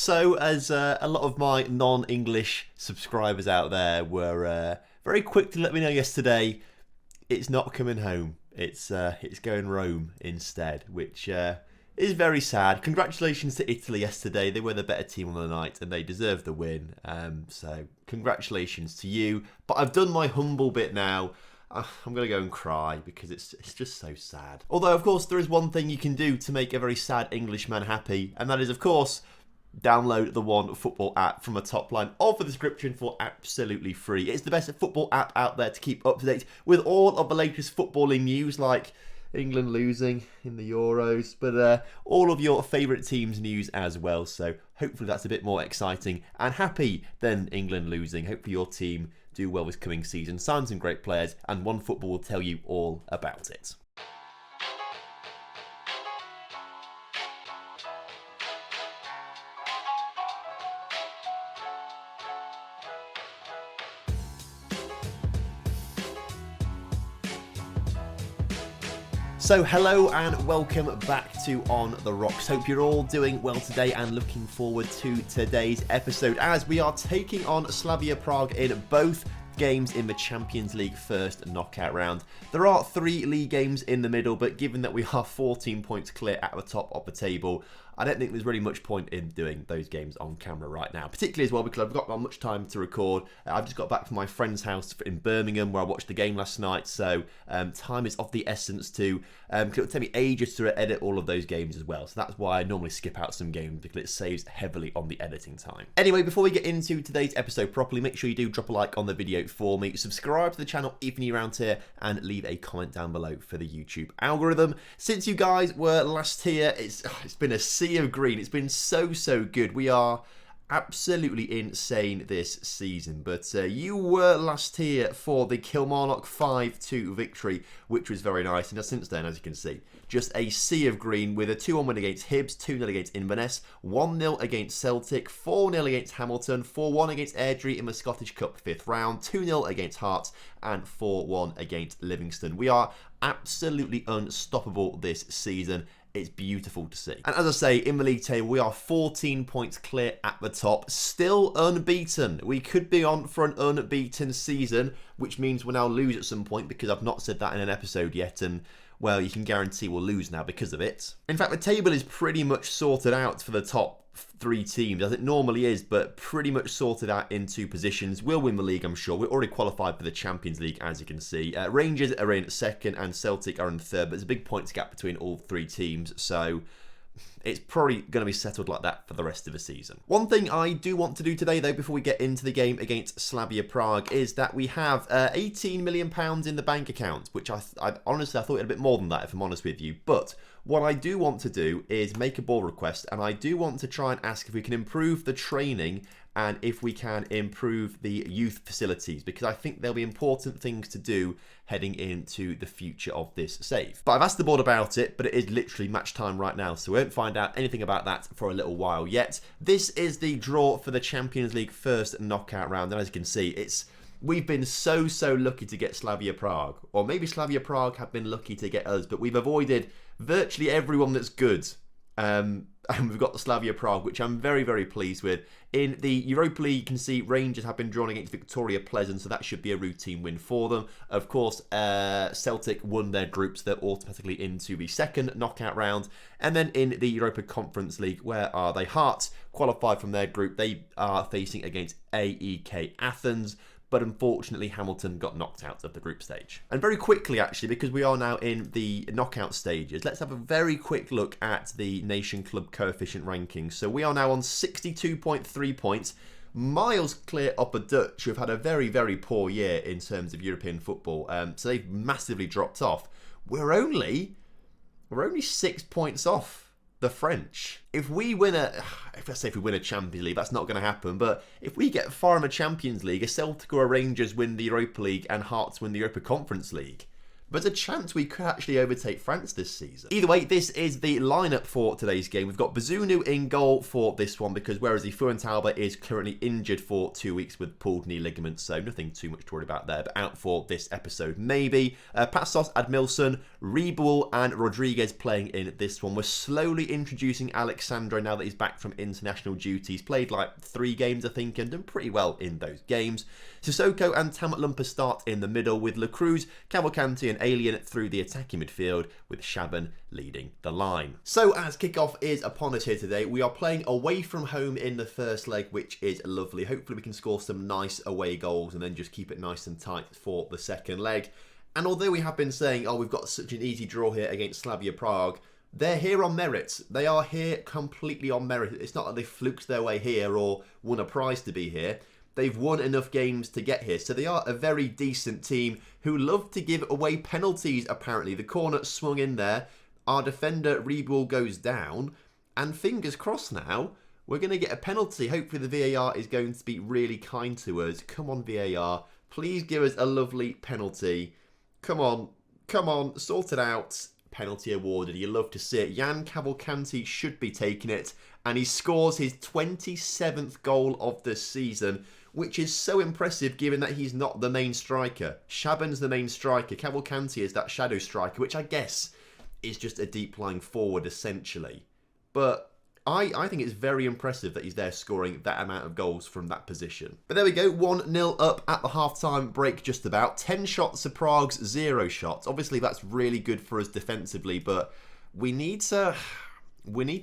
So, as a lot of my non-English subscribers out there were very quick to let me know yesterday, it's not coming home. It's going Rome instead, which is very sad. Congratulations to Italy yesterday. They were the better team on the night and they deserved the win. So congratulations to you. But I've done my humble bit now. I'm going to go and cry because it's just so sad. Although, of course, there is one thing you can do to make a very sad Englishman happy, and that is, of course, download the One Football app from the top line of the description for absolutely free. It's the best football app out there to keep up to date with all of the latest footballing news, like England losing in the Euros, but all of your favourite teams' news as well. So hopefully that's a bit more exciting and happy than England losing. Hopefully your team do well this coming season, sign some great players, and One Football will tell you all about it. So hello and welcome back to On The Rocks. Hope you're all doing well today and looking forward to today's episode as we are taking on Slavia Prague in both games in the Champions League first knockout round. There are 3 league games in the middle, but given that we are 14 points clear at the top of the table, I don't think there's really much point in doing those games on camera right now, particularly as well because I've got much time to record. I've just got back from my friend's house in Birmingham where I watched the game last night, so time is of the essence too. It'll take me ages to edit all of those games as well, so that's why I normally skip out some games because it saves heavily on the editing time. Anyway, before we get into today's episode properly, make sure you do drop a like on the video for me, subscribe to the channel if you're new around here, and leave a comment down below for the YouTube algorithm. Since you guys were last here, it's been a sea of green. It's been so good. We are absolutely insane this season, but you were last here for the Kilmarnock 5-2 victory, which was very nice, and since then, as you can see, just a sea of green with a 2-1 win against Hibs, 2-0 against Inverness, 1-0 against Celtic, 4-0 against Hamilton, 4-1 against Airdrie in the Scottish Cup 5th round, 2-0 against Hearts, and 4-1 against Livingston. We are absolutely unstoppable this season. It's beautiful to see. And as I say, in the league table, we are 14 points clear at the top, still unbeaten. We could be on for an unbeaten season, which means we'll now lose at some point because I've not said that in an episode yet, and well, you can guarantee we'll lose now because of it. In fact, the table is pretty much sorted out for the top 3 teams, as it normally is, but pretty much sorted out in 2 positions. We'll win the league, I'm sure. We're already qualified for the Champions League, as you can see. Rangers are in 2nd and Celtic are in 3rd, but there's a big points gap between all 3 teams, so it's probably going to be settled like that for the rest of the season. One thing I do want to do today, though, before we get into the game against Slavia Prague, is that we have £18 million in the bank account, which I honestly, I thought it had a bit more than that, if I'm honest with you. But what I do want to do is make a ball request, and I do want to try and ask if we can improve the training and if we can improve the youth facilities, because I think there'll be important things to do heading into the future of this save. But I've asked the board about it, but it is literally match time right now, so we won't find out anything about that for a little while yet. This is the draw for the Champions League first knockout round, and as you can see, we've been so lucky to get Slavia Prague, or maybe Slavia Prague have been lucky to get us, but we've avoided virtually everyone that's good. And we've got the Slavia Prague, which I'm very pleased with. In the Europa League, you can see Rangers have been drawn against Victoria Pleasant, so that should be a routine win for them. Of course, Celtic won their groups. They're automatically into the 2nd knockout round. And then in the Europa Conference League, where are they? Hearts qualified from their group. They are facing against AEK Athens. But unfortunately, Hamilton got knocked out of the group stage. And very quickly, actually, because we are now in the knockout stages, let's have a very quick look at the Nation Club coefficient rankings. So we are now on 62.3 points, miles clear up a Dutch, who have had a very poor year in terms of European football. So they've massively dropped off. We're only 6 points off the French. If we win if we win a Champions League, that's not going to happen, but if we get far in the Champions League, a Celtic or a Rangers win the Europa League and Hearts win the Europa Conference League, There's a chance we could actually overtake France this season. Either way, this is the lineup for today's game. We've got Bazunu in goal for this one because whereas the Fuentalba is currently injured for 2 weeks with pulled knee ligaments, so nothing too much to worry about there, but out for this episode maybe. Passos, Admilson, Riebel and Rodriguez playing in this one. We're slowly introducing Alexandro now that he's back from international duty. He's played like 3 games I think and done pretty well in those games. Sissoko and Tamatloompa start in the middle with La Cruz, Cavalcanti and Alien through the attacking midfield with Shaban leading the line. So as kickoff is upon us here today, we are playing away from home in the first leg, which is lovely. Hopefully we can score some nice away goals and then just keep it nice and tight for the second leg. And although we have been saying, oh, we've got such an easy draw here against Slavia Prague, they're here on merit. They are here completely on merit. It's not that they fluked their way here or won a prize to be here. They've won enough games to get here. So they are a very decent team who love to give away penalties, apparently. The corner swung in there. Our defender, Riebel, goes down. And fingers crossed now, we're going to get a penalty. Hopefully the VAR is going to be really kind to us. Come on, VAR. Please give us a lovely penalty. Come on. Come on. Sort it out. Penalty awarded. You love to see it. Jan Cavalcanti should be taking it. And he scores his 27th goal of the season, which is so impressive given that he's not the main striker. Shaban's the main striker. Cavalcanti is that shadow striker, which I guess is just a deep-lying forward, essentially. But I think it's very impressive that he's there scoring that amount of goals from that position. But there we go, 1-0 up at the half-time break just about. 10 shots to Prague's 0 shots. Obviously, that's really good for us defensively, but we need to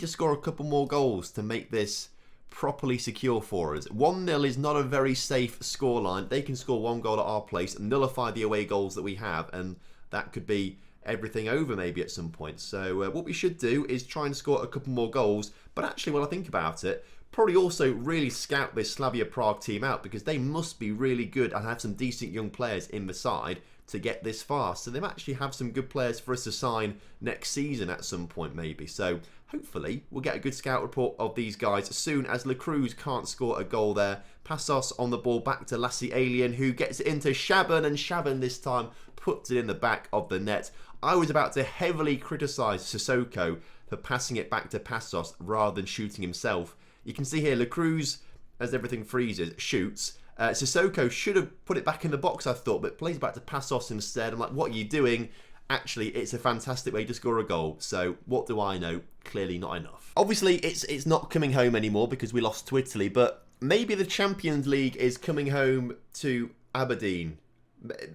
score a couple more goals to make this properly secure for us. 1-0 is not a very safe scoreline. They can score 1 goal at our place and nullify the away goals that we have, and that could be everything over maybe at some point. So what we should do is try and score a couple more goals, but actually when I think about it, probably also really scout this Slavia Prague team out because they must be really good and have some decent young players in the side to get this far. So they actually have some good players for us to sign next season at some point maybe. So hopefully we'll get a good scout report of these guys as soon as La Cruz can't score a goal there. Passos on the ball back to Lassie Alien who gets it into Shaban, and Shaban this time puts it in the back of the net. I was about to heavily criticise Sissoko for passing it back to Passos rather than shooting himself. You can see here La Cruz, as everything freezes, shoots. Sissoko should have put it back in the box, I thought, but plays back to Passos instead. I'm like, what are you doing? Actually, it's a fantastic way to score a goal. So what do I know? Clearly not enough. Obviously, it's not coming home anymore because we lost to Italy, but maybe the Champions League is coming home to Aberdeen.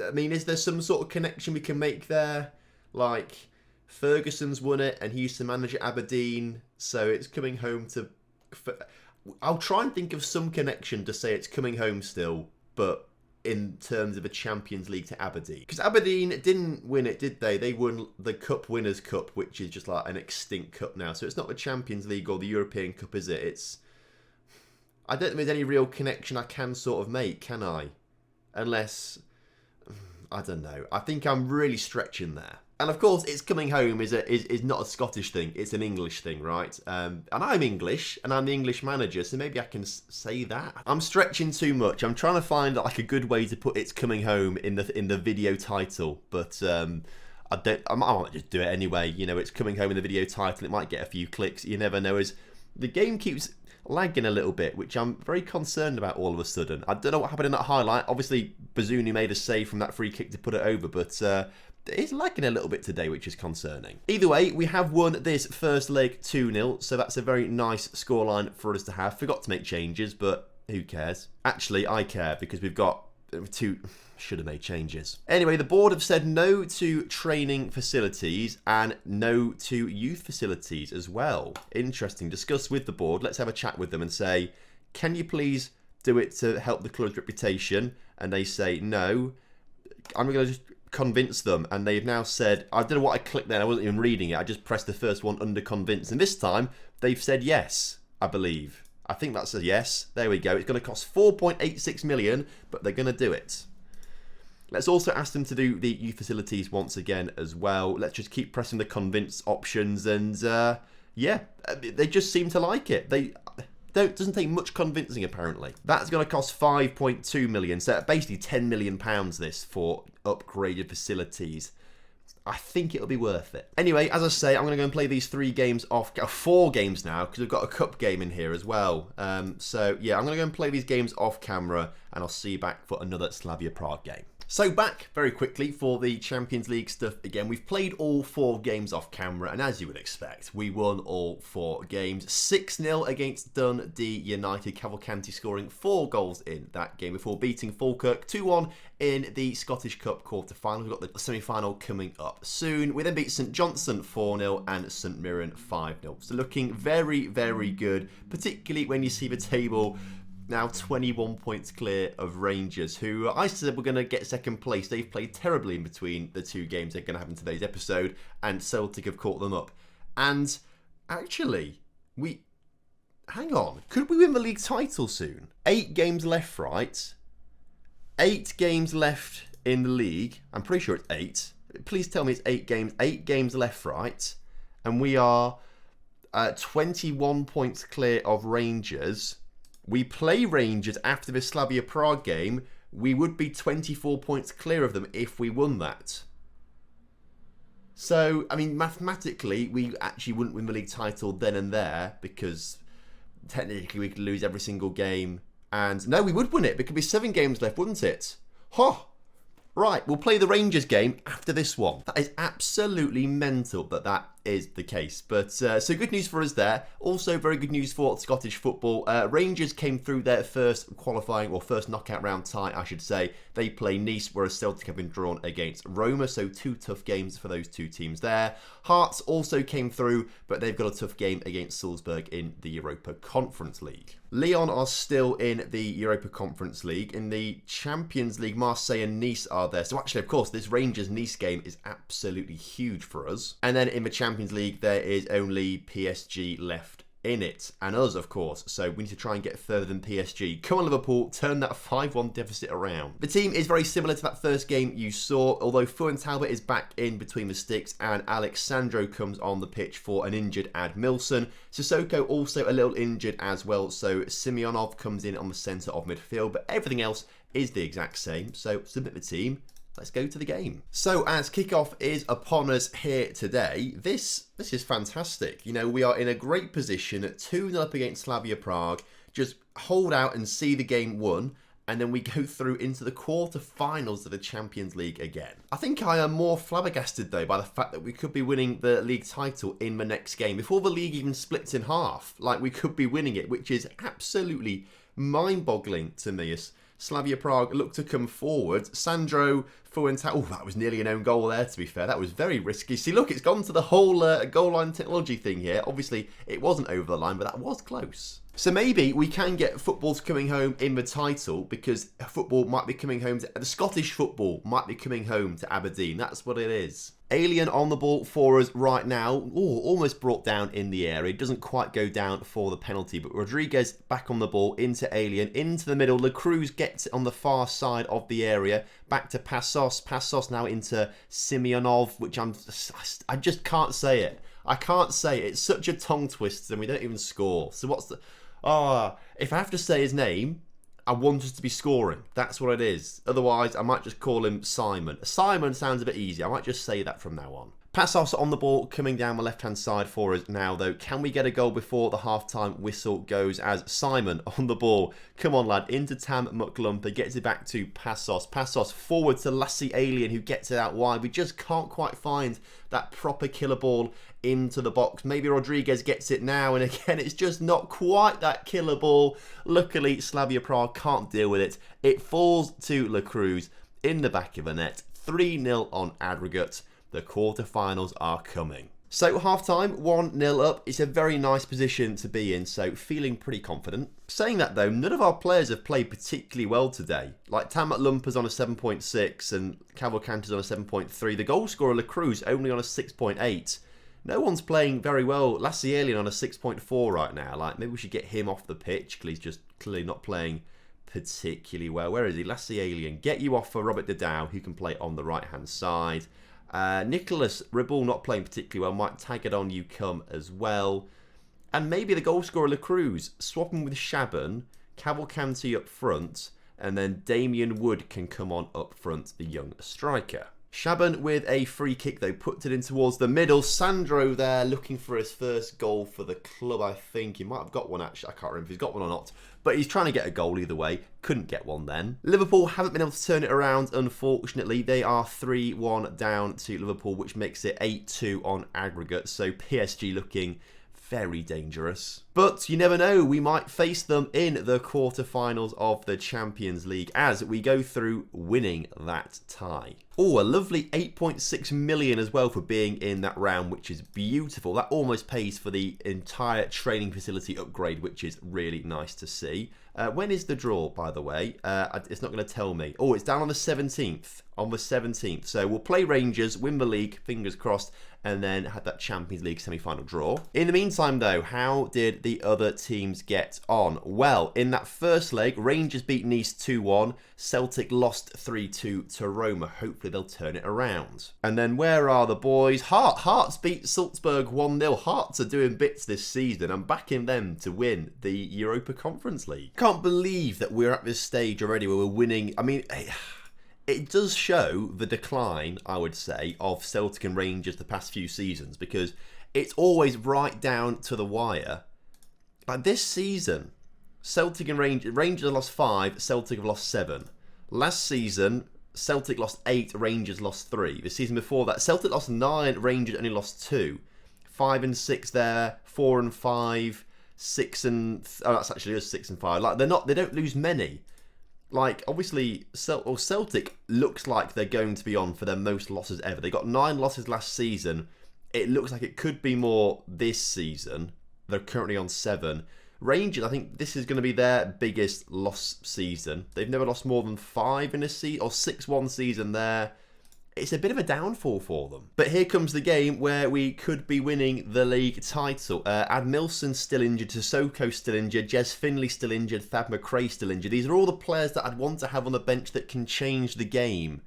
I mean, is there some sort of connection we can make there? Like, Ferguson's won it and he used to manage at Aberdeen, so it's coming home to... I'll try and think of some connection to say it's coming home still, but in terms of a Champions League to Aberdeen. Because Aberdeen didn't win it, did they? They won the Cup Winners' Cup, which is just like an extinct cup now. So it's not the Champions League or the European Cup, is it? It's... I don't think there's any real connection I can sort of make, can I? Unless... I don't know. I think I'm really stretching there. And of course, it's coming home is not a Scottish thing. It's an English thing, right? And I'm English, and I'm the English manager, so maybe I can say that. I'm stretching too much. I'm trying to find like a good way to put "It's coming home" in the video title, but I might just do it anyway. You know, it's coming home in the video title. It might get a few clicks. You never know. As the game keeps lagging a little bit, which I'm very concerned about all of a sudden. I don't know what happened in that highlight. Obviously, Bazunu made a save from that free kick to put it over, but it's lagging a little bit today, which is concerning. Either way, we have won this first leg 2-0, so that's a very nice scoreline for us to have. Forgot to make changes, but who cares? Actually, I care, because we've got two... Should have made changes. Anyway, the board have said no to training facilities and no to youth facilities as well. Interesting. Discuss with the board. Let's have a chat with them and say, can you please do it to help the club's reputation? And they say no. I'm going to just convince them, and they've now said, I don't know what I clicked then, I wasn't even reading it, I just pressed the first one under convince, and this time they've said yes, I believe. I think that's a yes. There we go. It's going to cost 4.86 million, but they're going to do it. Let's also ask them to do the youth facilities once again as well. Let's just keep pressing the convince options, and yeah, they just seem to like it. Doesn't take much convincing apparently. That's going to cost 5.2 million, so basically 10 million pounds this for upgraded facilities. I think it'll be worth it. Anyway, as I say, I'm going to go and play these 3 games off, 4 games now, because we've got a cup game in here as well. So yeah, I'm going to go and play these games off camera, and I'll see you back for another Slavia Prague game. So back very quickly for the Champions League stuff again. We've played all 4 games off camera, and as you would expect, we won all 4 games. 6-0 against Dundee United, Cavalcanti scoring 4 goals in that game before beating Falkirk 2-1 in the Scottish Cup quarter-final. We've got the semi-final coming up soon. We then beat St Johnstone 4-0 and St Mirren 5-0. So looking very, very good, particularly when you see the table now 21 points clear of Rangers, who I said were going to get second place. They've played terribly in between the 2 games they're going to have in today's episode, and Celtic have caught them up. And actually, hang on, could we win the league title soon? 8 games left, right? 8 games left in the league. I'm pretty sure it's 8. Please tell me it's 8 games. 8 games left, right? And we are 21 points clear of Rangers. We play Rangers after the Slavia Prague game. We would be 24 points clear of them if we won that. So, I mean, mathematically, we actually wouldn't win the league title then and there, because technically we could lose every single game. And no, we would win it. There could be 7 games left, wouldn't it? Huh. Right, we'll play the Rangers game after this one. That is absolutely mental that is the case. But so good news for us there. Also very good news for Scottish football. Rangers came through their first qualifying, or first knockout round tie, I should say. They play Nice, whereas Celtic have been drawn against Roma. So 2 tough games for those 2 teams there. Hearts also came through, but they've got a tough game against Salzburg in the Europa Conference League. Lyon are still in the Europa Conference League. In the Champions League, Marseille and Nice are there. So actually, of course, this Rangers-Nice game is absolutely huge for us. And then in the Champions League, there is only PSG left in it, and us, of course. So we need to try and get further than PSG. Come on, Liverpool, turn that 5-1 deficit around. The team is very similar to that first game you saw, although Fuentalba is back in between the sticks, and Alexandro comes on the pitch for an injured Admilson. Sissoko also a little injured as well, so Simeonov comes in on the centre of midfield, but everything else is the exact same. So submit the team. Let's go to the game. So as kickoff is upon us here today, this is fantastic. You know, we are in a great position at 2-0 up against Slavia Prague. Just hold out and see the game won, and then we go through into the quarter-finals of the Champions League again. I think I am more flabbergasted, though, by the fact that we could be winning the league title in the next game. Before the league even splits in half, like, we could be winning it, which is absolutely mind-boggling to me. As Slavia Prague look to come forward. Sandro Fuentalba. Oh, that was nearly an own goal there, to be fair. That was very risky. See, look, it's gone to the whole goal line technology thing here. Obviously, it wasn't over the line, but that was close. So maybe we can get football's coming home in the title, because football might be coming home to... The Scottish football might be coming home to Aberdeen. That's what it is. Alien on the ball for us right now. Oh, almost brought down in the area. It doesn't quite go down for the penalty, but Rodriguez back on the ball into Alien, into the middle. La Cruz gets it on the far side of the area. Back to Passos. Passos now into Simeonov, which I just can't say it. I can't say it. It's such a tongue twister and we don't even score. So what's the... if I have to say his name, I want us to be scoring. That's what it is. Otherwise, I might just call him Simon. Simon sounds a bit easy. I might just say that from now on. Passos on the ball, coming down the left-hand side for us now, though. Can we get a goal before the half-time whistle goes, as Simon on the ball? Come on, lad. Into Tam McLumper. Gets it back to Passos. Passos forward to Lassie Alien, who gets it out wide. We just can't quite find that proper killer ball into the box. Maybe Rodriguez gets it now, and again, it's just not quite that killer ball. Luckily, Slavia Prague can't deal with it. It falls to La Cruz in the back of the net. 3-0 on aggregate. The quarterfinals are coming. So half-time, 1-0 up. It's a very nice position to be in, so feeling pretty confident. Saying that though, none of our players have played particularly well today. Like Tamat Lumpa's on a 7.6 and Cavalcanti's on a 7.3. The goal scorer La Cruz only on a 6.8. No one's playing very well. Lassie Alien on a 6.4 right now. Like, maybe we should get him off the pitch because he's just clearly not playing particularly well. Where is he? Lassie Alien. Get you off for Robert Dedau, who can play on the right-hand side. Nicholas Ribble not playing particularly well. Might tag it on you come as well. And maybe the goal scorer La Cruz swapping with Shaban, Cavalcanti up front, and then Damien Wood can come on up front, the young striker. Shaban with a free kick, though, puts it in towards the middle. Sandro there looking for his first goal for the club, I think. He might have got one, actually. I can't remember if he's got one or not. But he's trying to get a goal either way. Couldn't get one then. Liverpool haven't been able to turn it around, unfortunately. They are 3-1 down to Liverpool, which makes it 8-2 on aggregate. So PSG looking very dangerous. But you never know, we might face them in the quarterfinals of the Champions League as we go through winning that tie. Oh, a lovely 8.6 million as well for being in that round, which is beautiful. That almost pays for the entire training facility upgrade, which is really nice to see. When is the draw, by the way? It's not going to tell me. Oh, it's down on the 17th. On the 17th. So we'll play Rangers, win the league, fingers crossed, and then have that Champions League semi-final draw. In the meantime, though, how did the other teams get on? Well, in that first leg, Rangers beat Nice 2-1. Celtic lost 3-2 to Roma. Hopefully they'll turn it around. And then where are the boys? Hearts beat Salzburg 1-0. Hearts are doing bits this season. I'm backing them to win the Europa Conference League. Can't believe that we're at this stage already where we're winning. I mean, it does show the decline, I would say, of Celtic and Rangers the past few seasons, because it's always right down to the wire. Like this season, Celtic and Rangers have lost 5, Celtic have lost 7. Last season, Celtic lost 8, Rangers lost 3. The season before that, Celtic lost 9, Rangers only lost 2. 5 and 6 there, 4 and 5, 6 and... Oh, that's actually just 6 and 5. Like, they don't lose many. Like, obviously, Celtic looks like they're going to be on for their most losses ever. They got 9 losses last season. It looks like it could be more this season. They're currently on 7. Rangers, I think this is going to be their biggest loss season. They've never lost more than 5 in a season, or 6-1 season there. It's a bit of a downfall for them. But here comes the game where we could be winning the league title. Admilson's still injured, Sissoko's still injured, Jez Finley still injured, Thad McRae still injured. These are all the players that I'd want to have on the bench that can change the game.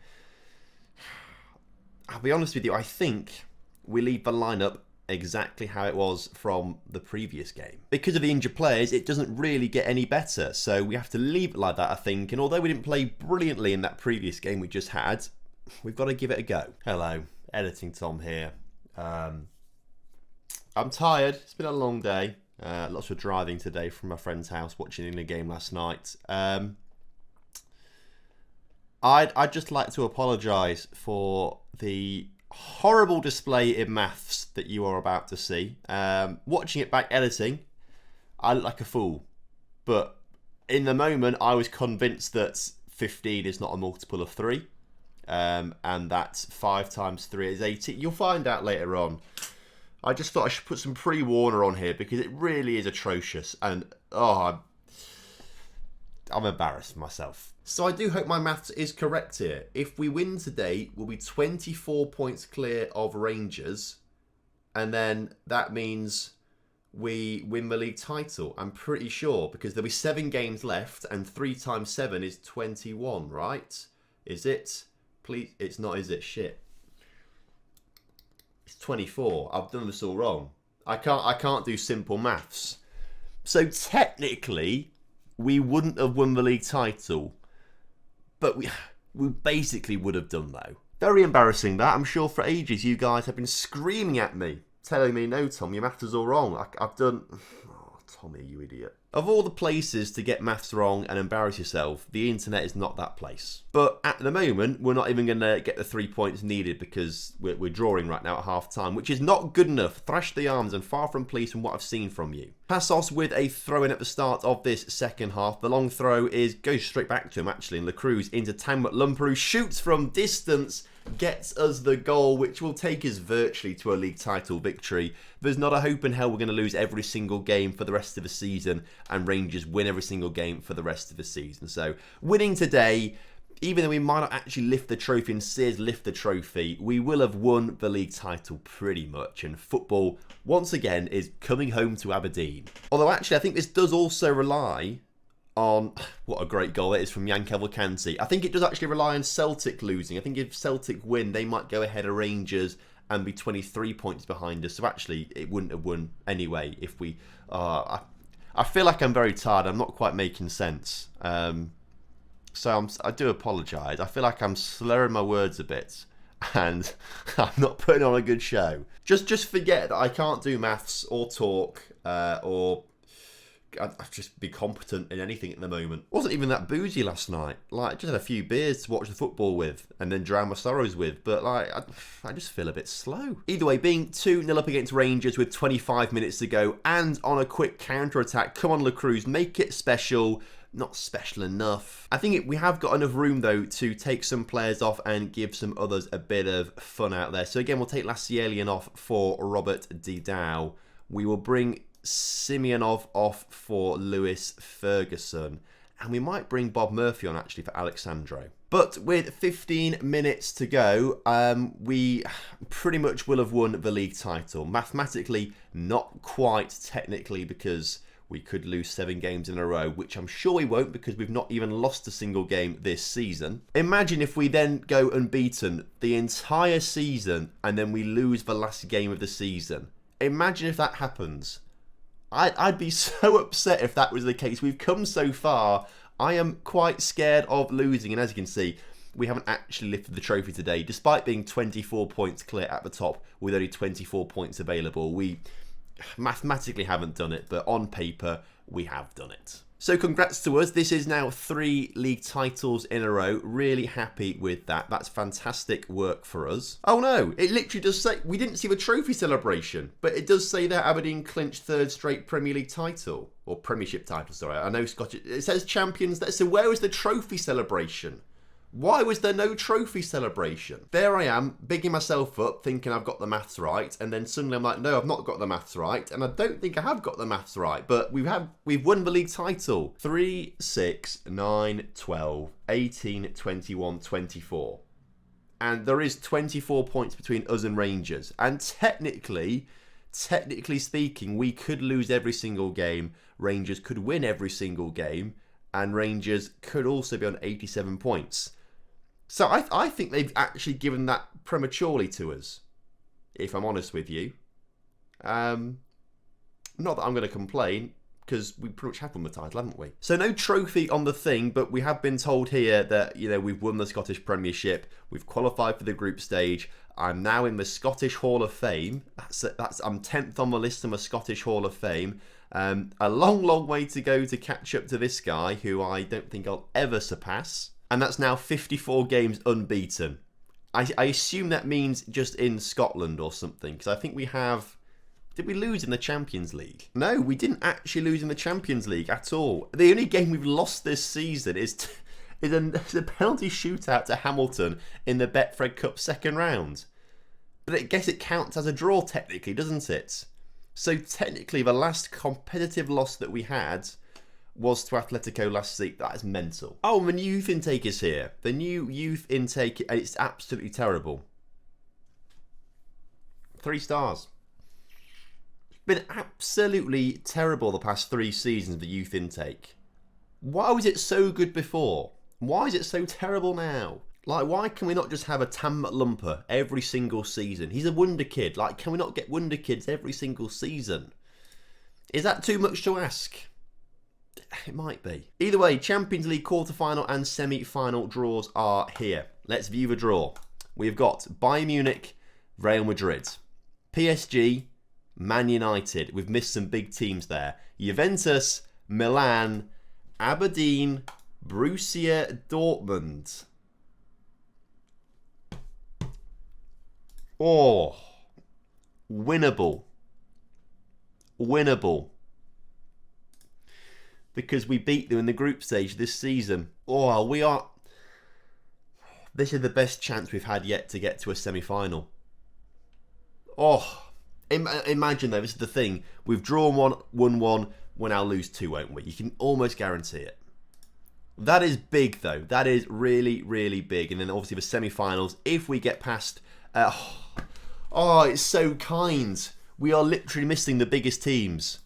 I'll be honest with you, I think we leave the lineup exactly how it was from the previous game. Because of the injured players, it doesn't really get any better. So we have to leave it like that, I think. And although we didn't play brilliantly in that previous game we just had, we've got to give it a go. Hello, Editing Tom here. I'm tired. It's been a long day. Lots of driving today from my friend's house, watching the game last night. I'd just like to apologise for the horrible display in maths that you are about to see. Watching it back editing, I look like a fool. But in the moment, I was convinced that 15 is not a multiple of 3. And that 5 times 3 is 18. You'll find out later on. I just thought I should put some pre-warner on here because it really is atrocious. And, I'm embarrassed myself. So I do hope my maths is correct here. If we win today, we'll be 24 points clear of Rangers. And then that means we win the league title. I'm pretty sure, because there'll be 7 games left and 3 times 7 is 21, right? Is it? Please, it's not, is it? Shit. It's 24. I've done this all wrong. I can't do simple maths. So technically, we wouldn't have won the league title. But we basically would have done, though. Very embarrassing, that. I'm sure for ages you guys have been screaming at me, telling me, no, Tom, your maths is all wrong. I've done... Oh, Tommy, you idiot. Of all the places to get maths wrong and embarrass yourself, the internet is not that place. But at the moment, we're not even going to get the 3 points needed because we're drawing right now at half-time, which is not good enough. Thrash the arms and far from pleased from what I've seen from you. Passos with a throw-in at the start of this second half. The long throw goes straight back to him, actually, and Lacruz into Tanguy Lumperu, shoots from distance, gets us the goal, which will take us virtually to a league title victory. There's not a hope in hell we're going to lose every single game for the rest of the season and Rangers win every single game for the rest of the season. So winning today, even though we might not actually lift the trophy and Sears lift the trophy, we will have won the league title pretty much. And football, once again, is coming home to Aberdeen. Although actually, I think this does also rely on... What a great goal it is from Jan Cavalcanti. I think it does actually rely on Celtic losing. I think if Celtic win, they might go ahead of Rangers and be 23 points behind us. So actually, it wouldn't have won anyway if we... I feel like I'm very tired. I'm not quite making sense. So I do apologise. I feel like I'm slurring my words a bit. and I'm not putting on a good show. Just forget that I can't do maths or talk or I'd just be competent in anything at the moment. Wasn't even that boozy last night. Like, just had a few beers to watch the football with and then drown my sorrows with. But, like, I just feel a bit slow. Either way, being 2-0 up against Rangers with 25 minutes to go and on a quick counter-attack. Come on, La Cruz, make it special. Not special enough. I think we have got enough room, though, to take some players off and give some others a bit of fun out there. So, again, we'll take Lassielian off for Robert Didau. We will bring Simeonov off for Lewis Ferguson. And we might bring Bob Murphy on, actually, for Alexandro. But with 15 minutes to go, we pretty much will have won the league title. Mathematically, not quite technically, because we could lose 7 games in a row, which I'm sure we won't because we've not even lost a single game this season. Imagine if we then go unbeaten the entire season and then we lose the last game of the season. Imagine if that happens. I'd be so upset if that was the case. We've come so far. I am quite scared of losing. And as you can see, we haven't actually lifted the trophy today. Despite being 24 points clear at the top with only 24 points available, we mathematically haven't done it, but on paper, we have done it. So congrats to us. This is now 3 league titles in a row. Really happy with that. That's fantastic work for us. Oh no, it literally does say, we didn't see the trophy celebration, but it does say that Aberdeen clinched 3rd straight Premier League title, or Premiership title, sorry. I know Scottish, it says champions there. So where was the trophy celebration? Why was there no trophy celebration? There I am, bigging myself up, thinking I've got the maths right, and then suddenly I'm like, no, I've not got the maths right, and I don't think I have got the maths right, but we've won the league title. 3, 6, 9, 12, 18, 21, 24. And there is 24 points between us and Rangers. And technically speaking, we could lose every single game, Rangers could win every single game, and Rangers could also be on 87 points. So I think they've actually given that prematurely to us, if I'm honest with you. Not that I'm going to complain, because we pretty much have won the title, haven't we? So no trophy on the thing, but we have been told here that, you know, we've won the Scottish Premiership, we've qualified for the group stage. I'm now in the Scottish Hall of Fame. I'm 10th on the list in the Scottish Hall of Fame. A long way to go to catch up to this guy, who I don't think I'll ever surpass. And that's now 54 games unbeaten. I assume that means just in Scotland or something, because I think we have... Did we lose in the Champions League? No, we didn't actually lose in the Champions League at all. The only game we've lost this season is a penalty shootout to Hamilton in the Betfred Cup second round. But I guess it counts as a draw technically, doesn't it? So technically the last competitive loss that we had was to Atletico last season. That is mental. Oh, the new youth intake is here. The new youth intake, it's absolutely terrible. 3 stars. It's been absolutely terrible the past 3 seasons, the youth intake. Why was it so good before? Why is it so terrible now? Like, why can we not just have a Tam Lumper every single season? He's a wonder kid. Like, can we not get wonder kids every single season? Is that too much to ask? It might be. Either way, Champions League quarter-final and semi-final draws are here. Let's view the draw. We've got Bayern Munich, Real Madrid, PSG, Man United. We've missed some big teams there. Juventus, Milan, Aberdeen, Borussia Dortmund. Oh, winnable. Winnable. Because we beat them in the group stage this season. Oh, we are... This is the best chance we've had yet to get to a semi-final. Oh, imagine though, this is the thing. We've drawn 1-1, we'll now lose 2, won't we? You can almost guarantee it. That is big though. That is really, really big. And then obviously the semi-finals, if we get past... oh, it's so kind. We are literally missing the biggest teams.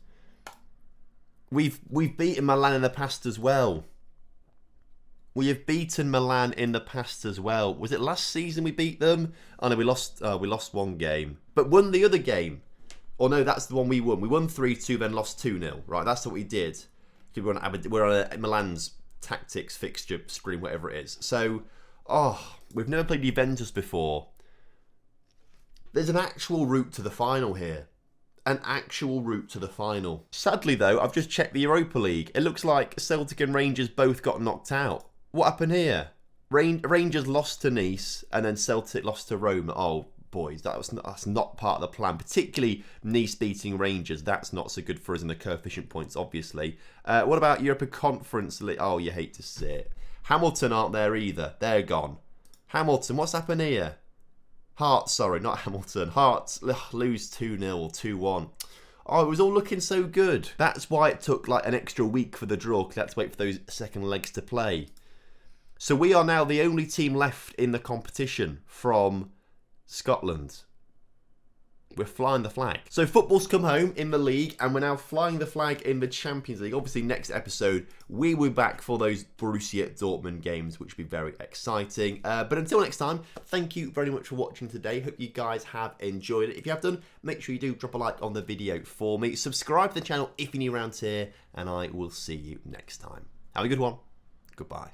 We've beaten Milan in the past as well. We have beaten Milan in the past as well. Was it last season we beat them? Oh no, we lost 1 game. But won the other game. Or no, that's the one we won. We won 3-2, then lost 2-0. Right, that's what we did. We're on a Milan's tactics fixture screen, whatever it is. So, we've never played Juventus before. There's an actual route to the final here. An actual route to the final. Sadly, though, I've just checked the Europa League. It looks like Celtic and Rangers both got knocked out. What happened here? Rangers lost to Nice, and then Celtic lost to Rome. Oh, boys, that's not part of the plan. Particularly Nice beating Rangers. That's not so good for us in the coefficient points, obviously. What about Europa Conference League? Oh, you hate to see it. Hamilton aren't there either. They're gone. Hamilton, what's happened here? Hearts, sorry, not Hamilton. Hearts lose 2-0, 2-1. Oh, it was all looking so good. That's why it took like an extra week for the draw, because they had to wait for those second legs to play. So we are now the only team left in the competition from Scotland. We're flying the flag. So football's come home in the league, and we're now flying the flag in the Champions League. Obviously, next episode, we will be back for those Borussia Dortmund games, which will be very exciting. But until next time, thank you very much for watching today. Hope you guys have enjoyed it. If you have done, make sure you do drop a like on the video for me. Subscribe to the channel if you're new around here, and I will see you next time. Have a good one. Goodbye.